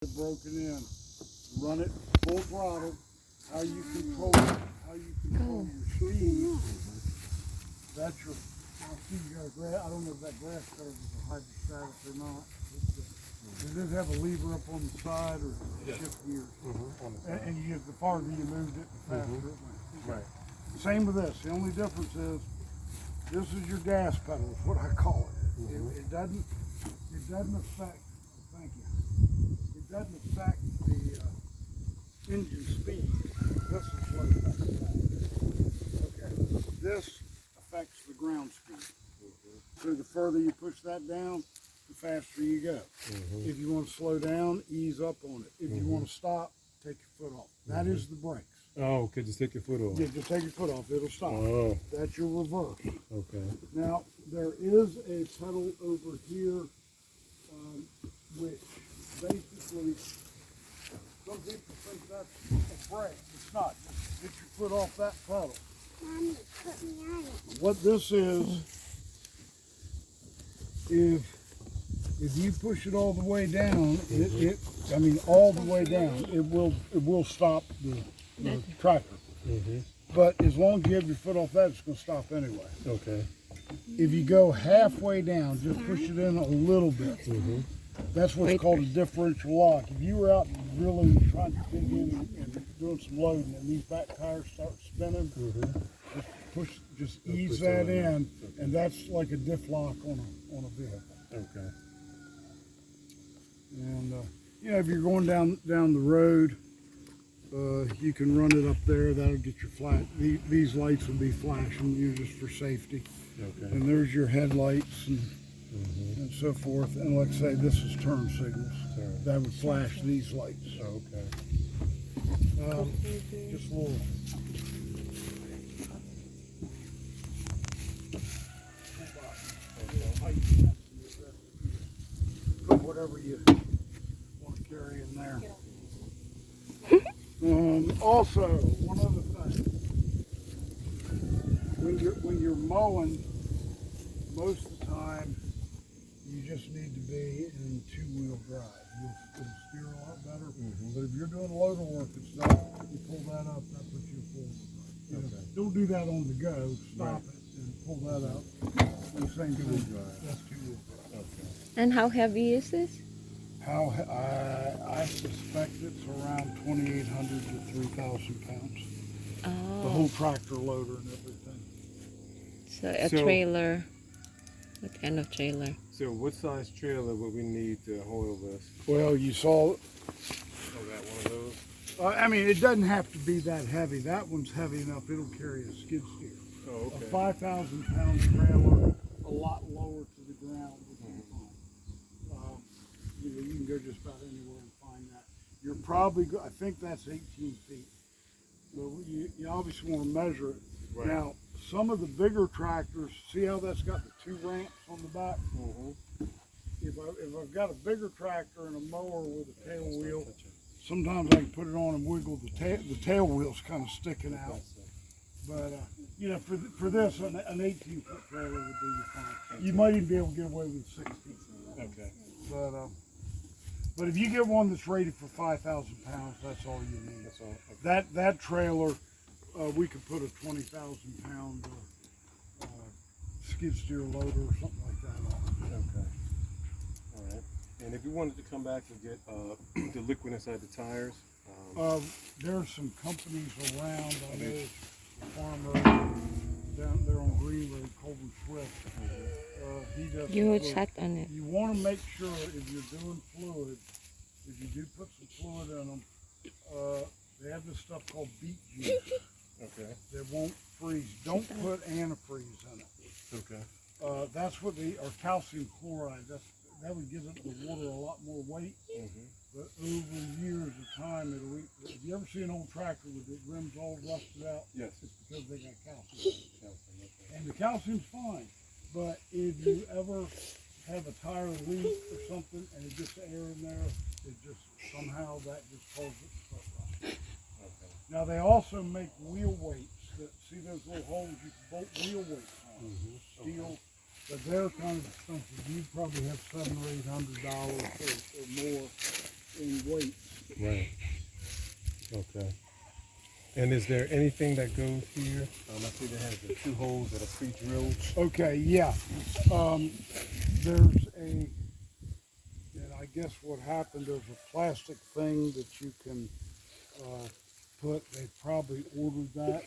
Broken in. Run it full throttle. How you control it, how you control your speed. That's your. I see you got a grass. I don't know if that grass cutter is a hydrostatic or not. It does have a lever up on the side or shift gears. And you get the farther you moved it, the faster it went. Right. Same with this. The only difference is this is your gas pedal, is what I call it. It doesn't affect. Thank you. It doesn't affect the engine speed. This is what affects that. Okay. This affects the ground speed. So the further you push that down, the faster you go. If you want to slow down, ease up on it. If you want to stop, take your foot off. That is the brakes. Oh, okay, just take your foot off. Yeah, just take your foot off. It'll stop. Oh. That's your reverse. Okay. Now, there is a pedal over here, which basically, some people think that's a brake. It's not. Just get your foot off that pedal. Mom, put me on it. What this is, if you push it all the way down, all the way down, it will stop the tractor. But as long as you have your foot off that, it's going to stop anyway. Okay. If you go halfway down, just push it in a little bit. That's what's called a differential lock. If you were out really trying to dig in and doing some loading and these back tires start spinning, just ease that in, and that's like a diff lock on a vehicle. Okay. And if you're going down the road, you can run it up there. That'll get your flat. These lights will be flashing, just for safety. Okay. And there's your headlights and so forth. And like I say, this is turn signals. That would flash these lights. Okay. Just a little. Put whatever you want to carry in there. Also, one other thing. When you're mowing, most of the time, you just need to be in two-wheel drive. It'll steer a lot better. But if you're doing loader work and stuff, you pull that up, that puts you in four-wheel drive. Don't do that on the go. Stop it and pull that up. And same thing. That's two-wheel drive. And how heavy is this? How I suspect it's around 2,800 to 3,000 pounds. Oh. The whole tractor loader and everything. So trailer. What kind of trailer? So what size trailer would we need to hold this? Well, you saw. Oh, that one of those? It doesn't have to be that heavy. That one's heavy enough. It'll carry a skid steer. Oh, okay. A 5,000 pound trailer, a lot lower to the ground. You can go just about anywhere and find that. You're probably, I think that's 18 feet. But you obviously want to measure it. Right. Now, some of the bigger tractors, see how that's got the two ramps on the back? If I've got a bigger tractor and a mower with a tail wheel, sometimes I can put it on and wiggle the tail wheel's kind of sticking out. But for this, an 18-foot trailer would do you fine. You might even be able to get away with 16. Okay. But if you get one that's rated for 5,000 pounds, that's all you need. That's all. Okay. That trailer, we could put a 20,000 pound skid steer loader or something like that on. Okay. All right. And if you wanted to come back and get the liquid inside the tires, there's some companies around. I know it's a farmer down there on Green Road, Colburn Swift. He does. You would sat on it. You want to make sure if you're doing fluid, if you do put some fluid in them, they have this stuff called beet juice. Okay. That won't freeze. Don't put antifreeze in it. Okay. That's what or calcium chloride. That would give the water a lot more weight. But over years of time, if you ever see an old tractor with the rims all rusted out, Yes. it's because they got calcium. And the calcium's fine. But if you ever have a tire leak or something and it gets air in there, it just somehow that just causes it to start rusting. Okay. Now they also make wheel weights. See those little holes you can bolt wheel weights on. Steel. But they're kind of expensive. You probably have $700 or $800 or more. in weight. Right. Okay. And is there anything that goes here? I see that has the 2 holes that are pre-drilled. Okay, yeah. There's and I guess what happened, there's a plastic thing that you can put, they probably ordered that.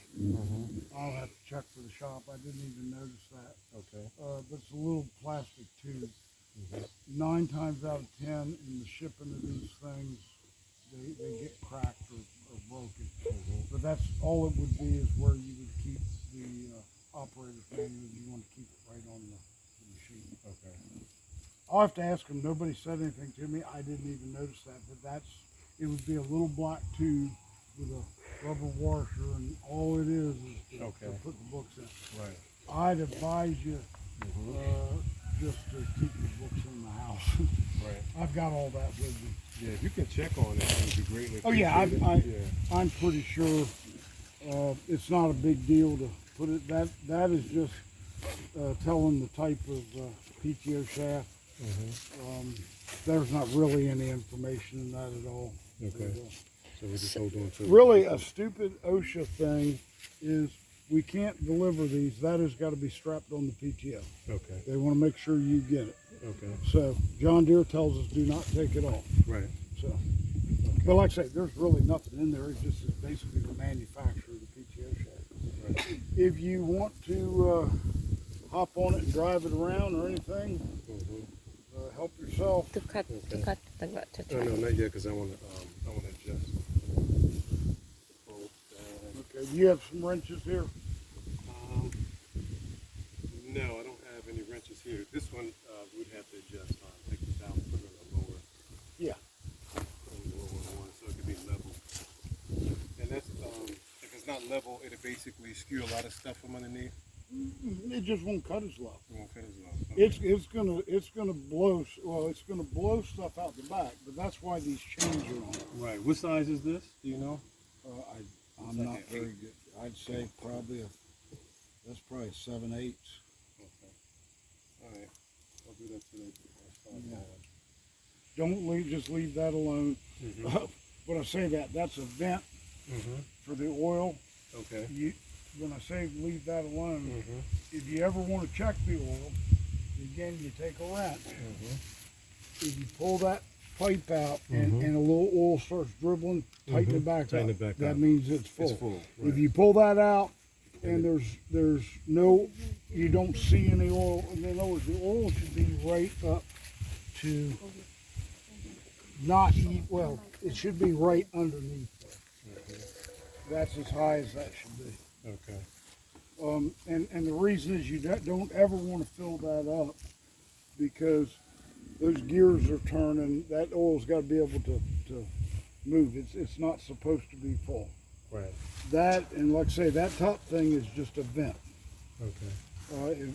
I'll have to check for the shop. I didn't even notice that. Okay. But it's a little plastic tube. 9 times out of 10 in the shipping of these things, they get cracked or broken. But that's all it would be, is where you would keep the operator's manual. You want to keep it right on the machine. Okay. I'll have to ask them. Nobody said anything to me. I didn't even notice that. But it would be a little black tube with a rubber washer, and all it is to put the books in. Right. I'd advise you just to keep your books in the house. Right. I've got all that with me. Yeah, if you can check on it, it would be greatly Oh yeah, appreciated. I'm pretty sure it's not a big deal to put it. That is just telling the type of PTO shaft. There's not really any information in that at all. Okay. So we just hold on to it. Really, a stupid OSHA thing is we can't deliver these. That has got to be strapped on the PTO. Okay. They want to make sure you get it. Okay. So John Deere tells us do not take it off. Right. So, but like I say, there's really nothing in there. It just is basically the manufacturer of the PTO shaft. Right. If you want to hop on it and drive it around or anything, help yourself. To cut the gut to Oh, try. no, not yet, because I want to adjust. Okay, you have some wrenches here. No, I don't have any wrenches here. This one we'd have to adjust. Take this out and put it on the lower. Yeah. On the lower one, so it can be level. And that's if it's not level, it'll basically skew a lot of stuff from underneath. It just won't cut as well. It won't cut as well. Okay. It's gonna blow. Well, it's gonna blow stuff out the back, but that's why these chains are on. Right. What size is this? Do you know? I'm like not an very good. I'd say probably that's probably 7/8. Okay. All right. I'll do that today. Yeah. Don't just leave that alone. When I say that, that's a vent for the oil. Okay. When I say leave that alone, if you ever want to check the oil, again, you take a wrench. If you pull that pipe out and a little oil starts dribbling, tighten it back Tighten up. it back that up. means it's full. It's full. If you pull that out and there's no, you don't see any oil, and in other words, the oil should be right up to well, it should be right underneath there. That's as high as that should be. Okay. And the reason is you don't ever want to fill that up, because those gears are turning. That oil's got to be able to move. It's not supposed to be full. Right. That, and like I say, that top thing is just a vent. Okay.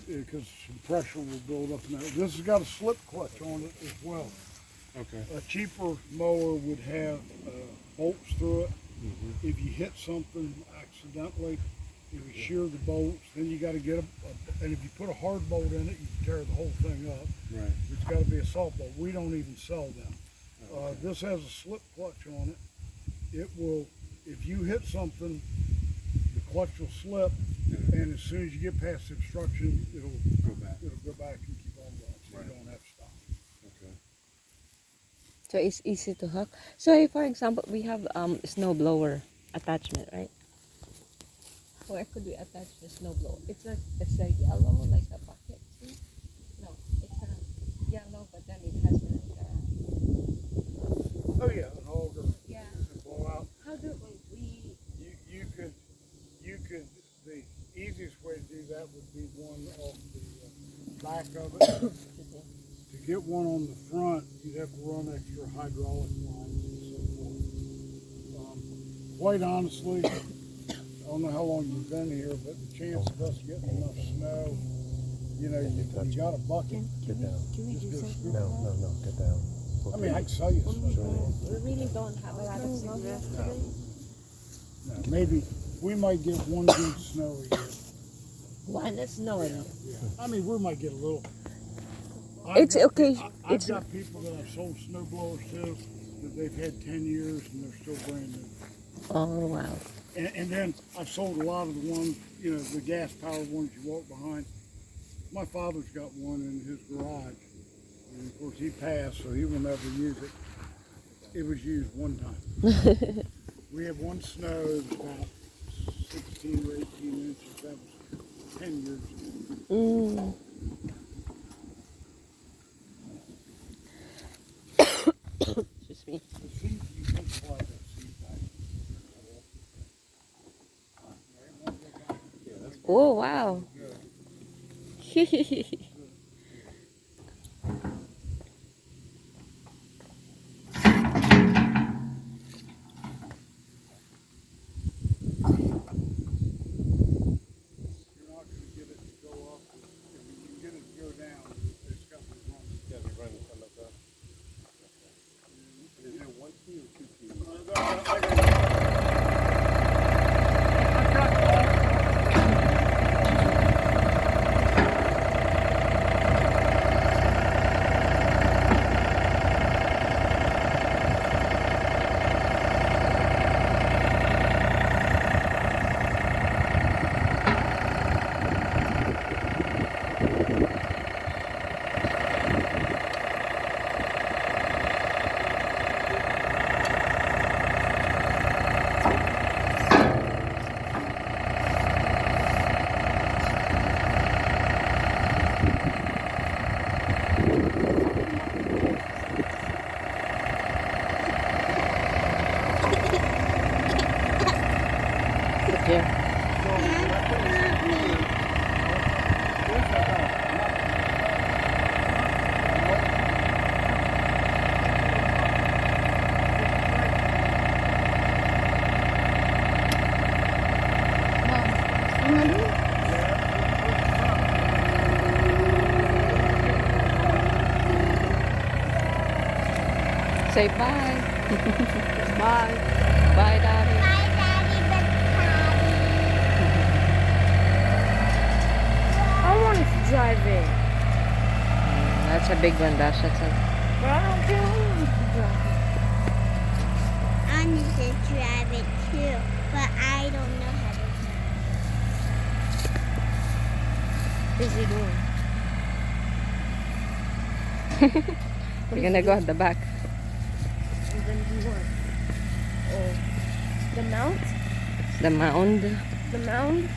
Because some pressure will build up in there. This has got a slip clutch on it as well. Okay. A cheaper mower would have bolts through it. If you hit something accidentally, if you shear the bolts, then you got to get and if you put a hard bolt in it, you can tear the whole thing up. Right. It's got to be a soft bolt. We don't even sell them. This has a slip clutch on it. It will, if you hit something, the clutch will slip, and as soon as you get past the obstruction, it'll go back and keep on going, so you don't have to stop. Okay. So it's easy to hook. So if, for example, we have snow blower attachment, right? Where could we attach the snow blower? It's a yellow, like a bucket. See? No, it's a yellow, but then it has like Oh yeah, an auger. Yeah. To blow out. how do we? You could. The easiest way to do that would be one off the back of it. To get one on the front, you'd have to run extra hydraulic lines and so forth. Quite honestly, I don't know how long you've been here, but the chance of us getting enough snow, you got a bucket. Get down. Just go scoop it. No, get down. I mean, I can sell you some. We really don't have a lot of snow yesterday. No, maybe we might get one good snow a year. One is snowing. Yeah. I mean, we might get a little. It's okay. I've got people that I've sold snow blowers to, that they've had 10 years and they're still brand new. Oh wow. And then I've sold a lot of the ones, you know, the gas powered ones you walk behind. My father's got one in his garage. And of course he passed, so he will never use it. It was used one time. We had one snow, it was about 16 or 18 inches. That was 10 years ago. Mm. Excuse me. The seed, you can slide that seed back. Oh wow. You're not going to get it to go up. If you can get it to go down, it's got to be wrong. Yeah, be running something like that. Is there 1 key or 2 keys? Yeah. Say bye. Bye. Bye, Daddy. I want to drive it, That's a big one, Dash. That's a... but I don't think I want to drive it. I need to drive it too, but I don't know how to drive. What is he doing? We're gonna go at the back. And then do what? Oh, the mount? The mound. The mound?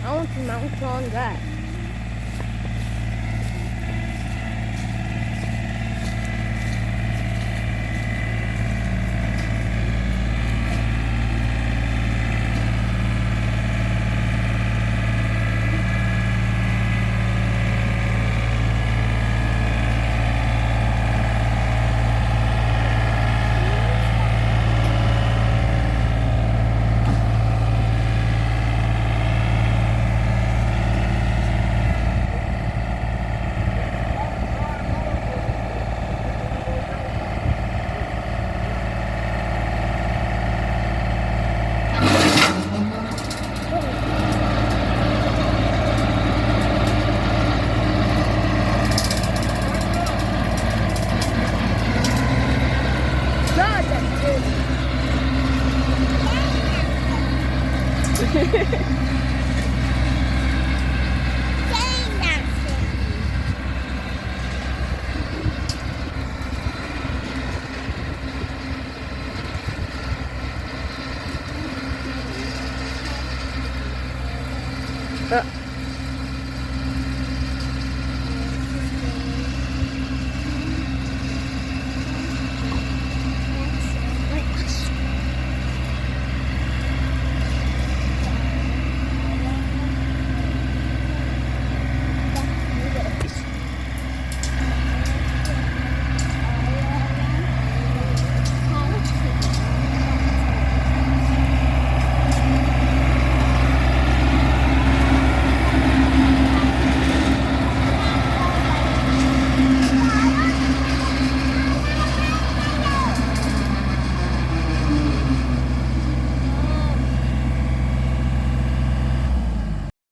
I want to mount on that. God, that's good. Dang, that's it. Uh,